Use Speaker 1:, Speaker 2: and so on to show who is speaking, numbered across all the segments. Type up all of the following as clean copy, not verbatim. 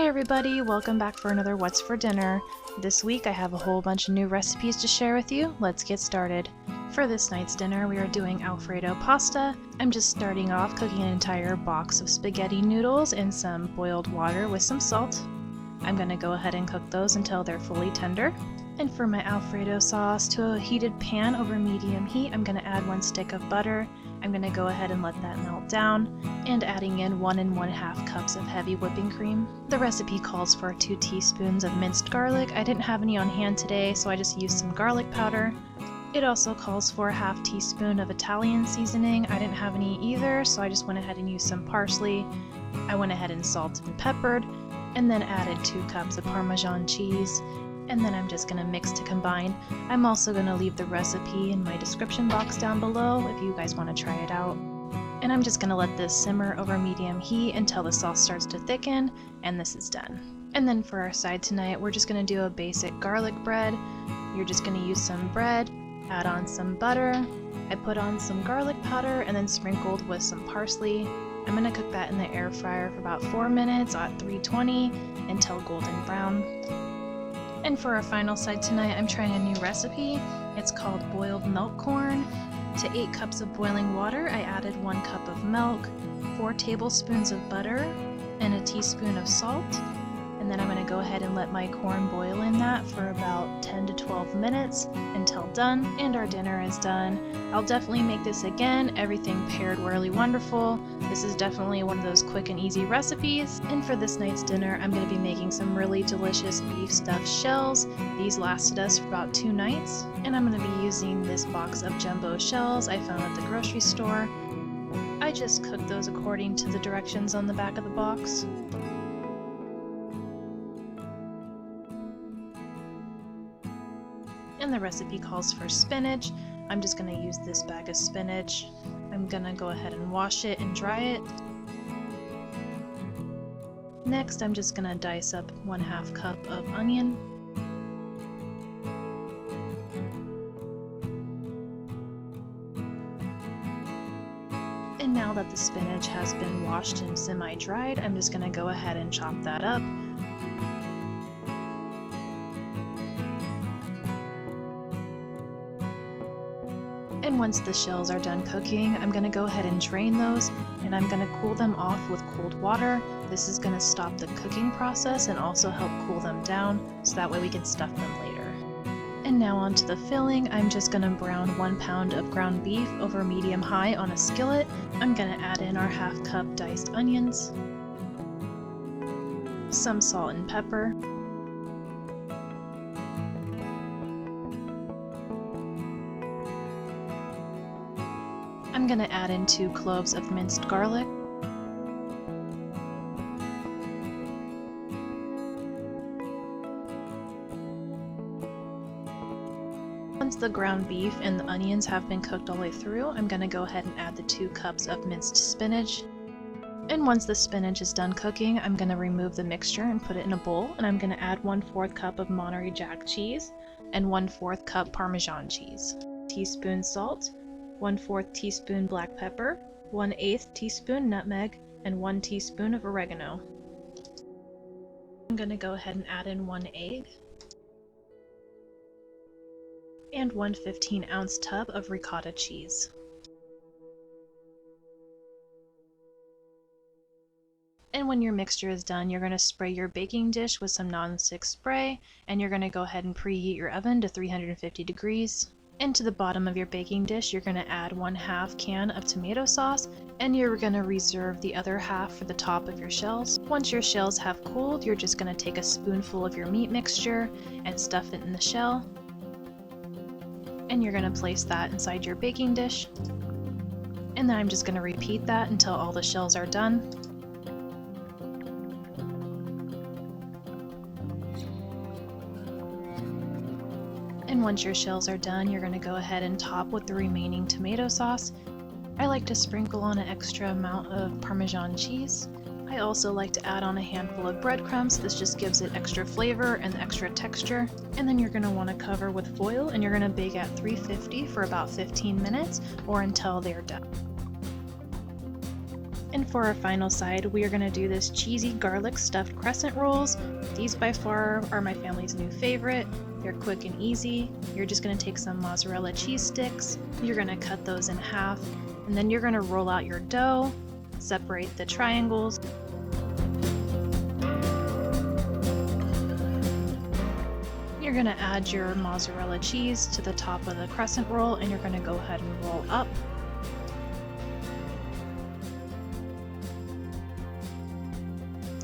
Speaker 1: everybody, welcome back for another What's for Dinner. This week I have a whole bunch of new recipes to share with you. Let's get started. For this night's dinner we are doing Alfredo pasta. I'm just starting off cooking an entire box of spaghetti noodles in some boiled water with some salt. I'm going to go ahead and cook those until they're fully tender. And for my Alfredo sauce, to a heated pan over medium heat, I'm going to add 1 stick of butter. I'm going to go ahead and let that melt down, and adding in 1 1/2 cups of heavy whipping cream. The recipe calls for 2 teaspoons of minced garlic. I didn't have any on hand today, so I just used some garlic powder. It also calls for a 1/2 teaspoon of Italian seasoning. I didn't have any either, so I just went ahead and used some parsley. I went ahead and salted and peppered, and then added 2 cups of Parmesan cheese. And then I'm just going to mix to combine. I'm also going to leave the recipe in my description box down below if you guys want to try it out. And I'm just going to let this simmer over medium heat until the sauce starts to thicken, and this is done. And then for our side tonight, we're just going to do a basic garlic bread. You're just going to use some bread, add on some butter. I put on some garlic powder and then sprinkled with some parsley. I'm going to cook that in the air fryer for about 4 minutes at 320 until golden brown. And for our final side tonight, I'm trying a new recipe. It's called boiled milk corn. To 8 cups of boiling water, I added 1 cup of milk, 4 tablespoons of butter, and a teaspoon of salt. And then I'm going to go ahead and let my corn boil in that for about 10 to 12 minutes until done, and our dinner is done. I'll definitely make this again. Everything paired really wonderful. This is definitely one of those quick and easy recipes. And for this night's dinner, I'm going to be making some really delicious beef stuffed shells. These lasted us for about 2 nights. And I'm going to be using this box of jumbo shells I found at the grocery store. I just cooked those according to the directions on the back of the box. And the recipe calls for spinach. I'm just going to use this bag of spinach. I'm going to go ahead and wash it and dry it. Next, I'm just going to dice up 1/2 cup of onion. And now that the spinach has been washed and semi-dried, I'm just going to go ahead and chop that up. And once the shells are done cooking, I'm going to go ahead and drain those, and I'm going to cool them off with cold water. This is going to stop the cooking process and also help cool them down, so that way we can stuff them later. And now onto the filling. I'm just going to brown 1 pound of ground beef over medium-high on a skillet. I'm going to add in our 1/2 cup diced onions, some salt and pepper, I'm going to add in 2 cloves of minced garlic, Once the ground beef and the onions have been cooked all the way through, I'm going to go ahead and add the 2 cups of minced spinach. And once the spinach is done cooking, I'm going to remove the mixture and put it in a bowl, and I'm going to add 1/4 cup of Monterey Jack cheese and 1/4 cup Parmesan cheese, teaspoon salt, 1/4 teaspoon black pepper, 1/8 teaspoon nutmeg, and 1 teaspoon of oregano. I'm going to go ahead and add in 1 egg and 1 15-ounce tub of ricotta cheese. And when your mixture is done, you're going to spray your baking dish with some non-stick spray, and you're going to go ahead and preheat your oven to 350 degrees. And to the bottom of your baking dish, you're going to add 1/2 can of tomato sauce, and you're going to reserve the other half for the top of your shells. Once your shells have cooled, you're just going to take a spoonful of your meat mixture and stuff it in the shell. And you're going to place that inside your baking dish. And then I'm just going to repeat that until all the shells are done. And once your shells are done, you're going to go ahead and top with the remaining tomato sauce. I like to sprinkle on an extra amount of Parmesan cheese. I also like to add on a handful of breadcrumbs. This just gives it extra flavor and extra texture. And then you're going to want to cover with foil, and you're going to bake at 350 for about 15 minutes or until they're done. And And for our final side, we are going to do this cheesy garlic stuffed crescent rolls. These by far are my family's new favorite. They're quick and easy. You're just going to take some mozzarella cheese sticks, you're going to cut those in half, and then you're going to roll out your dough, separate the triangles. You're going to add your mozzarella cheese to the top of the crescent roll, and you're going to go ahead and roll up.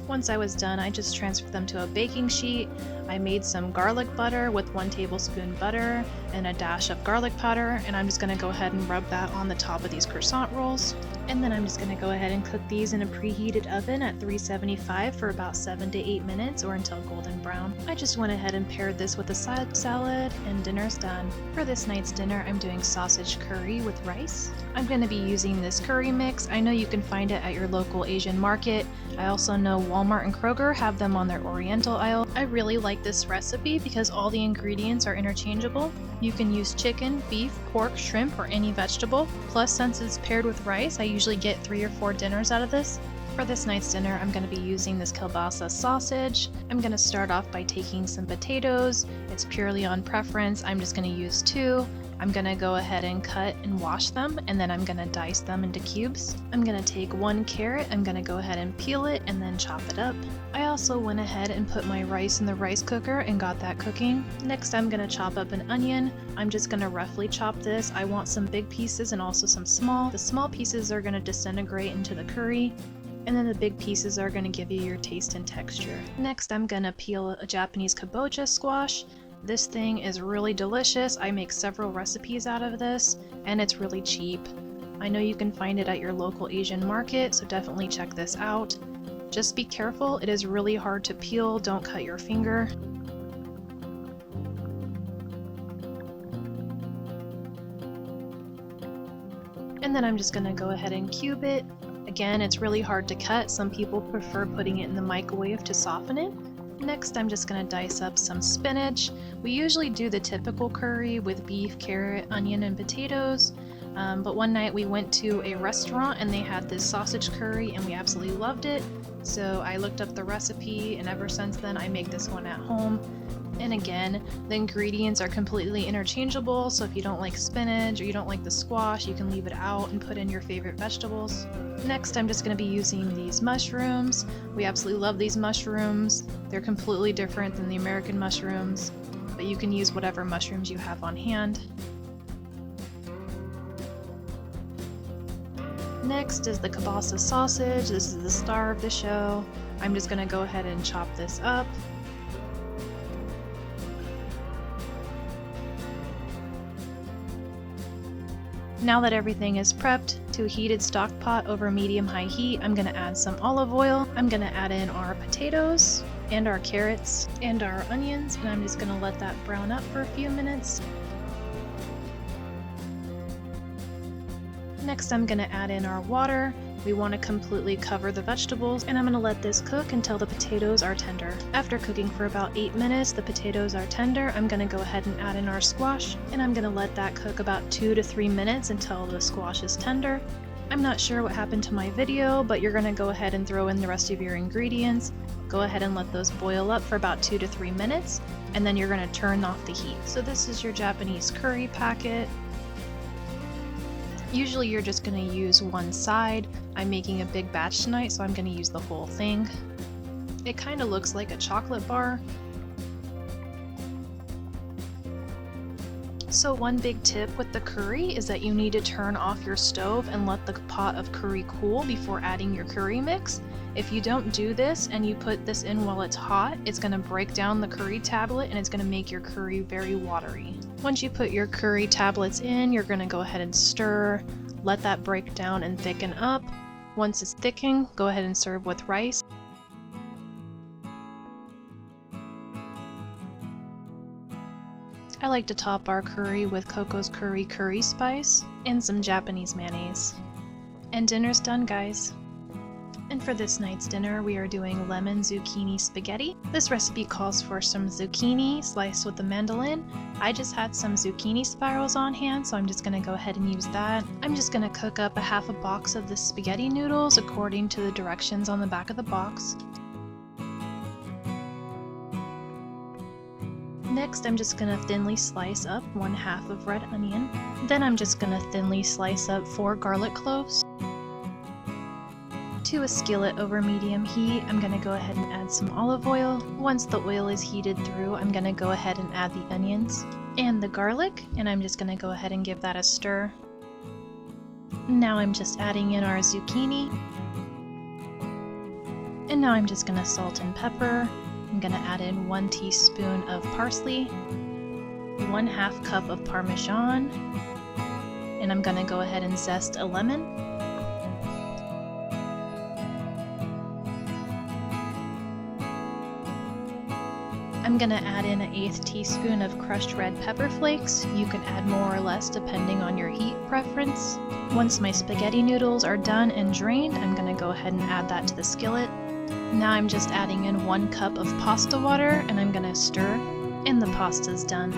Speaker 1: Once I was done, I just transferred them to a baking sheet. I made some garlic butter with 1 tablespoon butter and a dash of garlic powder, and I'm just going to go ahead and rub that on the top of these croissant rolls. And then I'm just going to go ahead and cook these in a preheated oven at 375 for about 7 to 8 minutes or until golden brown. I just went ahead and paired this with a side salad, and dinner's done. For this night's dinner, I'm doing sausage curry with rice. I'm going to be using this curry mix. I know you can find it at your local Asian market. I also know Walmart and Kroger have them on their Oriental aisle. I really like this recipe because all the ingredients are interchangeable. You can use chicken, beef, pork, shrimp, or any vegetable. Plus, since it's paired with rice, I usually get 3 or 4 dinners out of this. For this night's dinner, I'm going to be using this kielbasa sausage. I'm going to start off by taking some potatoes. It's purely on preference. I'm just going to use 2. I'm going to go ahead and cut and wash them, and then I'm going to dice them into cubes. I'm going to take 1 carrot, I'm going to go ahead and peel it and then chop it up. I also went ahead and put my rice in the rice cooker and got that cooking. Next, I'm going to chop up an onion. I'm just going to roughly chop this. I want some big pieces and also some small. The small pieces are going to disintegrate into the curry, and then the big pieces are going to give you your taste and texture. Next, I'm going to peel a Japanese kabocha squash. This thing is really delicious. I make several recipes out of this, and it's really cheap. I know you can find it at your local Asian market, so definitely check this out. Just be careful, it is really hard to peel, don't cut your finger. And then I'm just going to go ahead and cube it. Again, it's really hard to cut. Some people prefer putting it in the microwave to soften it. Next, I'm just going to dice up some spinach. We usually do the typical curry with beef, carrot, onion, and potatoes. But one night we went to a restaurant and they had this sausage curry and we absolutely loved it. So I looked up the recipe, and ever since then I make this one at home. And again, the ingredients are completely interchangeable, so if you don't like spinach or you don't like the squash, you can leave it out and put in your favorite vegetables. Next, I'm just going to be using these mushrooms. We absolutely love these mushrooms. They're completely different than the American mushrooms, but you can use whatever mushrooms you have on hand. Next is the kielbasa sausage. This is the star of the show. I'm just going to go ahead and chop this up. Now that everything is prepped, to a heated stock pot over medium-high heat, I'm going to add some olive oil. I'm going to add in our potatoes and our carrots and our onions, and I'm just going to let that brown up for a few minutes. Next, I'm going to add in our water. We want to completely cover the vegetables, and I'm going to let this cook until the potatoes are tender. After cooking for about 8 minutes, the potatoes are tender. I'm going to go ahead and add in our squash, and I'm going to let that cook about 2 to 3 minutes until the squash is tender. I'm not sure what happened to my video, but you're going to go ahead and throw in the rest of your ingredients. Go ahead and let those boil up for about 2 to 3 minutes, and then you're going to turn off the heat. So this is your Japanese curry packet. Usually you're just going to use one side. I'm making a big batch tonight, so I'm going to use the whole thing. It kind of looks like a chocolate bar. So one big tip with the curry is that you need to turn off your stove and let the pot of curry cool before adding your curry mix. If you don't do this and you put this in while it's hot, it's going to break down the curry tablet and it's going to make your curry very watery. Once you put your curry tablets in, you're going to go ahead and stir, let that break down and thicken up. Once it's thickened, go ahead and serve with rice. I like to top our curry with Coco's curry spice and some Japanese mayonnaise. And dinner's done, guys. And for this night's dinner, we are doing lemon zucchini spaghetti. This recipe calls for some zucchini sliced with a mandolin. I just had some zucchini spirals on hand, so I'm just going to go ahead and use that. I'm just going to cook up a half a box of the spaghetti noodles according to the directions on the back of the box. Next, I'm just going to thinly slice up 1/2 of red onion. Then I'm just going to thinly slice up 4 garlic cloves. To a skillet over medium heat, I'm going to go ahead and add some olive oil. Once the oil is heated through, I'm going to go ahead and add the onions and the garlic, and I'm just going to go ahead and give that a stir. Now I'm just adding in our zucchini. And now I'm just going to salt and pepper. I'm going to add in 1 teaspoon of parsley, 1/2 cup of Parmesan, and I'm going to go ahead and zest a lemon. I'm going to add in 1/8 teaspoon of crushed red pepper flakes. You can add more or less depending on your heat preference. Once my spaghetti noodles are done and drained, I'm going to go ahead and add that to the skillet. Now I'm just adding in 1 cup of pasta water, and I'm going to stir, and the pasta's done.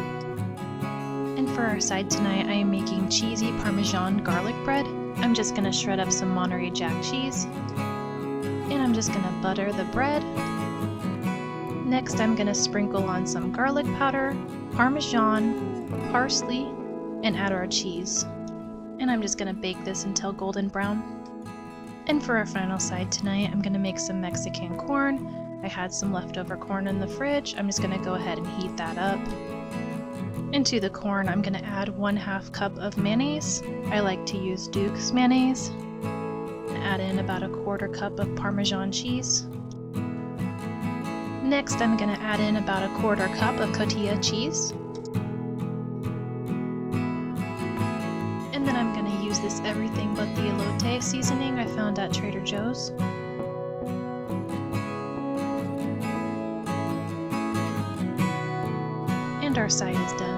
Speaker 1: And for our side tonight, I am making cheesy Parmesan garlic bread. I'm just going to shred up some Monterey Jack cheese, and I'm just going to butter the bread. Next, I'm going to sprinkle on some garlic powder, Parmesan, parsley, and add our cheese. And I'm just going to bake this until golden brown. And for our final side tonight, I'm going to make some Mexican corn. I had some leftover corn in the fridge. I'm just going to go ahead and heat that up. Into the corn, I'm going to add 1/2 cup of mayonnaise. I like to use Duke's mayonnaise. Add in about 1/4 cup of Parmesan cheese. Next, I'm going to add in about 1/4 cup of cotija cheese. And then I'm going to use this everything but the elote seasoning I found at Trader Joe's. And our side is done.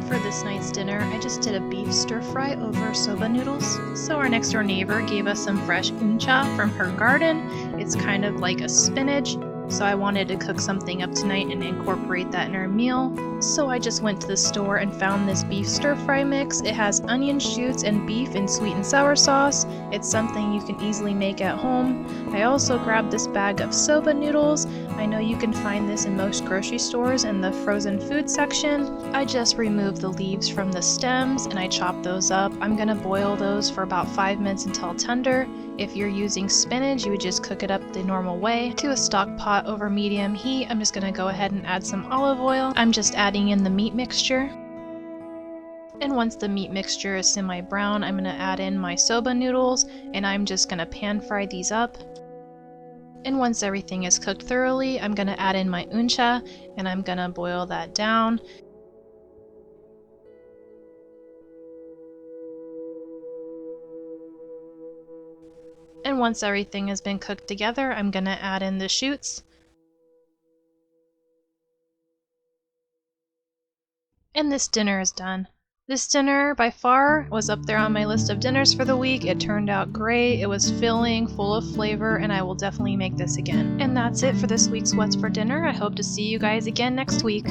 Speaker 1: For this night's dinner, I just did a beef stir fry over soba noodles. So our next door neighbor gave us some fresh uncha from her garden. It's kind of like a spinach, so I wanted to cook something up tonight and incorporate that in our meal. So I just went to the store and found this beef stir fry mix. It has onion shoots and beef in sweet and sour sauce. It's something you can easily make at home. I also grabbed this bag of soba noodles. I know you can find this in most grocery stores in the frozen food section. I just removed the leaves from the stems and I chopped those up. I'm gonna boil those for about 5 minutes until tender. If you're using spinach, you would just cook it up the normal way. To a stock pot over medium heat, I'm just gonna go ahead and add some olive oil. I'm just adding in the meat mixture. And once the meat mixture is semi-brown, I'm gonna add in my soba noodles and I'm just gonna pan fry these up. And once everything is cooked thoroughly, I'm going to add in my uncha and I'm going to boil that down. And once everything has been cooked together, I'm going to add in the shoots. And this dinner is done. This dinner, by far, was up there on my list of dinners for the week. It turned out great. It was filling, full of flavor, and I will definitely make this again. And that's it for this week's What's for Dinner. I hope to see you guys again next week.